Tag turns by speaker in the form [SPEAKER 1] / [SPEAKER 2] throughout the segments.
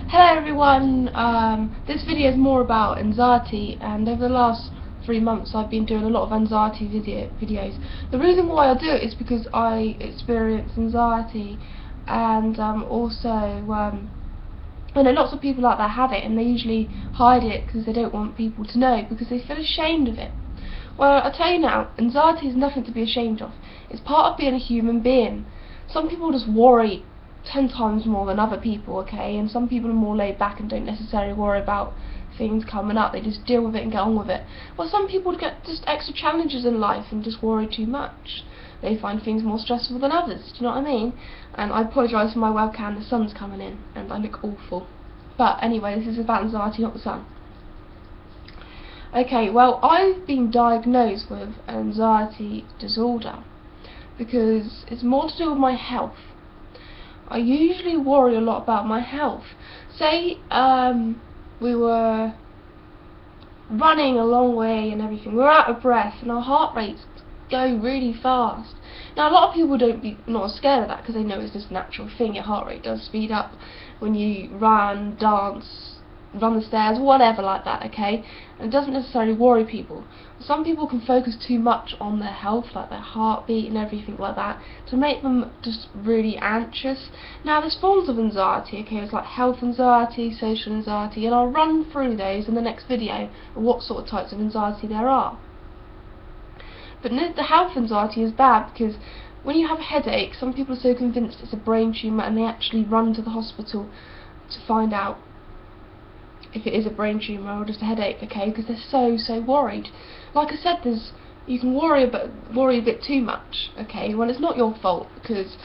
[SPEAKER 1] Hello everyone, this video is more about anxiety, and over the last 3 months I've been doing a lot of anxiety videos. The reason why I do it is because I experience anxiety, and I know lots of people out there have it, and they usually hide it because they don't want people to know, because they feel ashamed of it. Well, I tell you now, anxiety is nothing to be ashamed of. It's part of being a human being. Some people just worry 10 times more than other people, okay, and some people are more laid back and don't necessarily worry about things coming up. They just deal with it and get on with it. Well, some people get just extra challenges in life and just worry too much. They find things more stressful than others, do you know what I mean? And I apologise for my webcam, the sun's coming in and I look awful. But anyway, this is about anxiety, not the sun. Okay, well, I've been diagnosed with anxiety disorder because it's more to do with my health. I usually worry a lot about my health. Say we were running a long way and everything, we're out of breath and our heart rates go really fast. Now a lot of people not scared of that because they know it's just a natural thing. Your heart rate does speed up when you run, dance, run the stairs, whatever like that, okay? And it doesn't necessarily worry people. Some people can focus too much on their health, like their heartbeat and everything like that, to make them just really anxious. Now there's forms of anxiety, okay? It's like health anxiety, social anxiety, and I'll run through those in the next video of what sort of types of anxiety there are. But the health anxiety is bad because when you have a headache, some people are so convinced it's a brain tumour and they actually run to the hospital to find out if it is a brain tumour or just a headache, okay, because they're so worried. Like I said, you can worry a bit too much, okay, when it's not your fault, because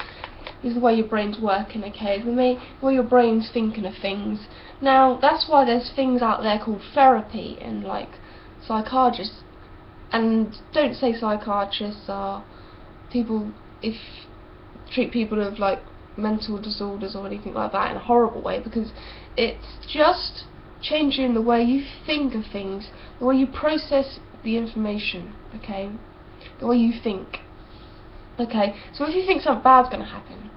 [SPEAKER 1] it's the way your brain's working, okay, it's the way your brain's thinking of things. Now, that's why there's things out there called therapy and, like, psychiatrists. And don't say psychiatrists are people treat people with, like, mental disorders or anything like that in a horrible way, because it's just changing the way you think of things, the way you process the information, okay, the way you think. Okay, so if you think something bad's going to happen,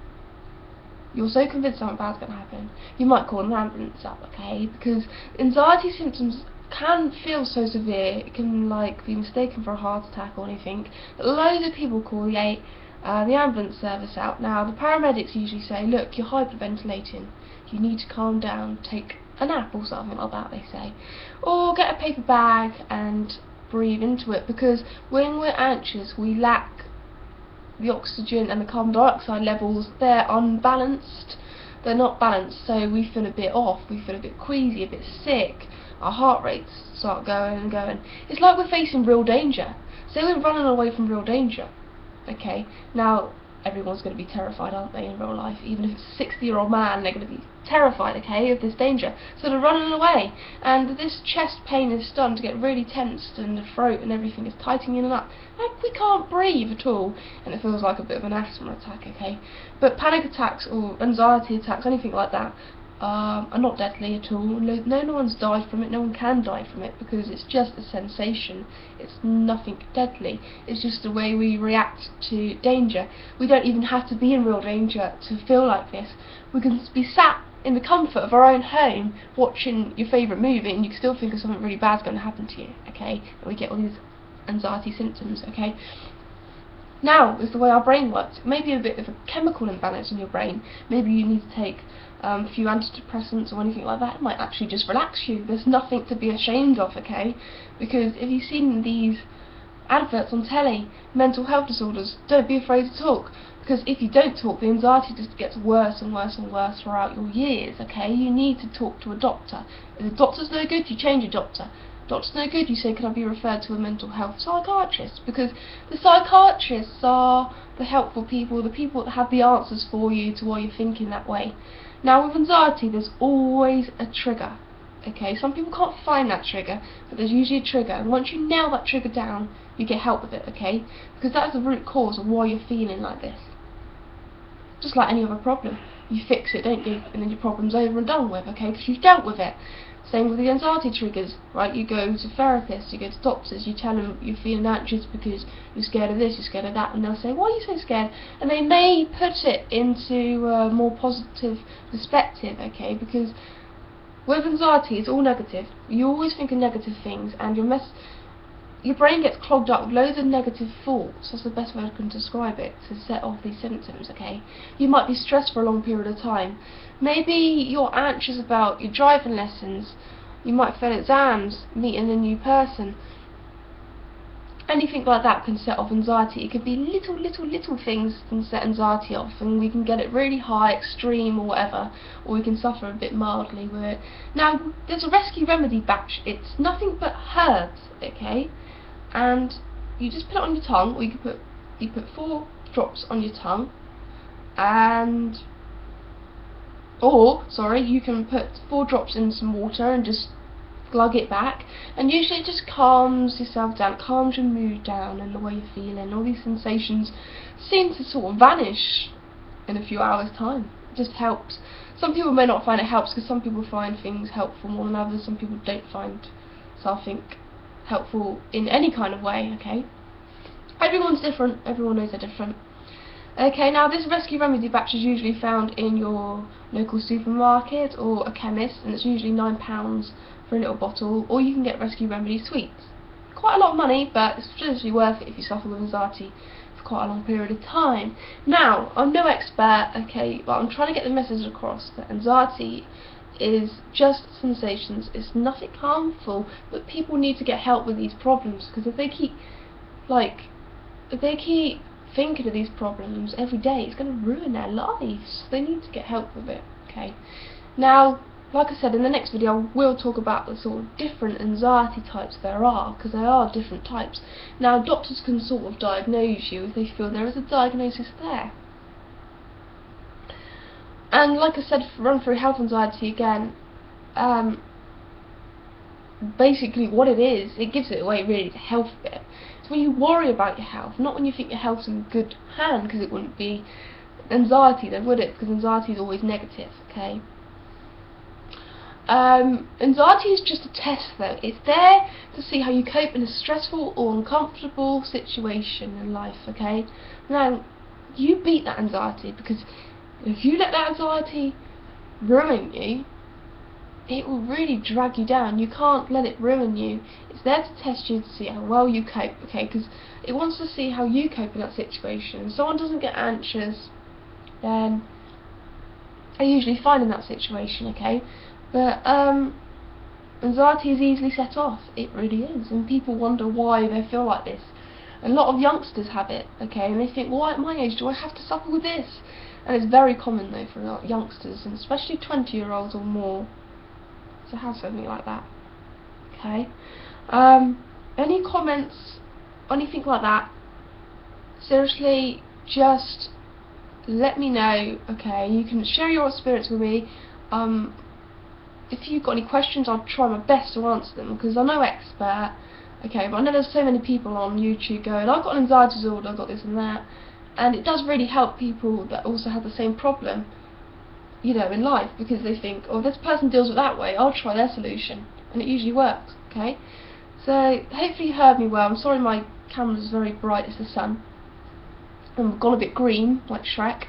[SPEAKER 1] you're so convinced something bad's going to happen, you might call an ambulance up, okay, because anxiety symptoms can feel so severe, it can like be mistaken for a heart attack or anything, that loads of people call the ambulance service out. Now the paramedics usually say, look, you're hyperventilating, you need to calm down, take a nap or something like that, they say, or get a paper bag and breathe into it, because when we're anxious we lack the oxygen and the carbon dioxide levels. They're unbalanced, they're not balanced, so we feel a bit off, we feel a bit queasy, a bit sick, our heart rates start going and going. It's like we're facing real danger. Say we're running away from real danger, okay, now everyone's going to be terrified, aren't they, in real life? Even if it's a 60-year-old man, they're going to be terrified, okay, of this danger. So they're running away, and this chest pain is starting to get really tensed, and the throat and everything is tightening up. Like, we can't breathe at all, and it feels like a bit of an asthma attack, okay? But panic attacks or anxiety attacks, anything like that, are not deadly at all. No one's died from it, no one can die from it, because it's just a sensation. It's nothing deadly. It's just the way we react to danger. We don't even have to be in real danger to feel like this. We can be sat in the comfort of our own home watching your favourite movie and you can still think of something really bad's going to happen to you, okay? And we get all these anxiety symptoms, okay? Now is the way our brain works. Maybe a bit of a chemical imbalance in your brain. Maybe you need to take a few antidepressants or anything like that. It might actually just relax you. There's nothing to be ashamed of, okay? Because if you've seen these adverts on telly, mental health disorders, don't be afraid to talk. Because if you don't talk, the anxiety just gets worse and worse and worse throughout your years, okay? You need to talk to a doctor. If the doctor's no good, you change your doctor. Doctor's no good, you say, can I be referred to a mental health psychiatrist? Because the psychiatrists are the helpful people, the people that have the answers for you to why you're thinking that way. Now with anxiety, there's always a trigger, okay? Some people can't find that trigger, but there's usually a trigger, and once you nail that trigger down, you get help with it, okay? Because that's the root cause of why you're feeling like this. Just like any other problem, you fix it, don't you, and then your problem's over and done with, okay, because you've dealt with it. Same with the anxiety triggers, right? You go to therapists, you go to doctors, you tell them you're feeling anxious because you're scared of this, you're scared of that, and they'll say, why are you so scared? And they may put it into a more positive perspective, okay, because With anxiety, it's all negative. You always think of negative things, and your brain gets clogged up with loads of negative thoughts. That's the best way I can describe it, to set off these symptoms, okay? You might be stressed for a long period of time. Maybe you're anxious about your driving lessons. You might fail exams, meeting a new person. Anything like that can set off anxiety. It could be little things can set anxiety off, and we can get it really high, extreme, or whatever, or we can suffer a bit mildly with it. Now, there's a rescue remedy batch. It's nothing but herbs, okay? And you just put it on your tongue, or you put 4 drops on your tongue, and you can put 4 drops in some water and just glug it back, and usually it just calms yourself down, calms your mood down, and the way you're feeling. All these sensations seem to sort of vanish in a few hours time. It just helps. Some people may not find it helps, because some people find things helpful more than others. Some people don't find something helpful in any kind of way, okay? Everyone's different, everyone knows they're different. Okay, now this rescue remedy batch is usually found in your local supermarket or a chemist, and it's usually £9 for a little bottle, or you can get rescue remedy sweets. Quite a lot of money, but it's potentially worth it if you suffer with anxiety for quite a long period of time. Now, I'm no expert, okay, but I'm trying to get the message across that anxiety is just sensations. It's nothing harmful, but people need to get help with these problems, because if they keep thinking of these problems every day, it's going to ruin their lives. They need to get help with it, okay? Now, like I said, in the next video I will talk about the sort of different anxiety types there are, because there are different types. Now, doctors can sort of diagnose you if they feel there is a diagnosis there. And like I said, run through health anxiety again. Basically what it is, it gives it away really, the health bit. It's when you worry about your health, not when you think your health's in good hand, because it wouldn't be anxiety then, would it? Because anxiety is always negative, okay? Anxiety is just a test though. It's there to see how you cope in a stressful or uncomfortable situation in life, okay? Now, you beat that anxiety, because if you let that anxiety ruin you, it will really drag you down. You can't let it ruin you. It's there to test you to see how well you cope, okay? Because it wants to see how you cope in that situation. If someone doesn't get anxious, then they're usually fine in that situation, okay? But anxiety is easily set off. It really is, and people wonder why they feel like this. A lot of youngsters have it, okay, and they think, why at my age do I have to suffer with this? And it's very common though for a lot of youngsters, and especially 20-year-olds or more, to have something like that. Okay. Any comments, anything like that? Seriously, just let me know. Okay, you can share your experience with me. If you've got any questions, I'll try my best to answer them, because I'm no expert. Okay, but I know there's so many people on YouTube going, I've got an anxiety disorder, I've got this and that, and it does really help people that also have the same problem, you know, in life, because they think, oh, this person deals with it that way, I'll try their solution, and it usually works, okay? So, hopefully you heard me well. I'm sorry my camera's very bright, it's the sun, and we've gone a bit green, like Shrek,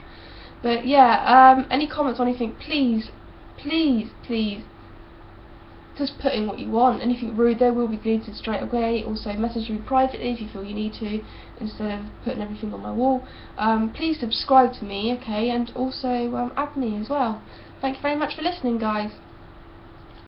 [SPEAKER 1] but yeah, any comments or anything, please, just put in what you want. Anything rude there will be deleted straight away. Also, message me privately if you feel you need to, instead of putting everything on my wall. Please subscribe to me, okay, and also add me as well. Thank you very much for listening, guys.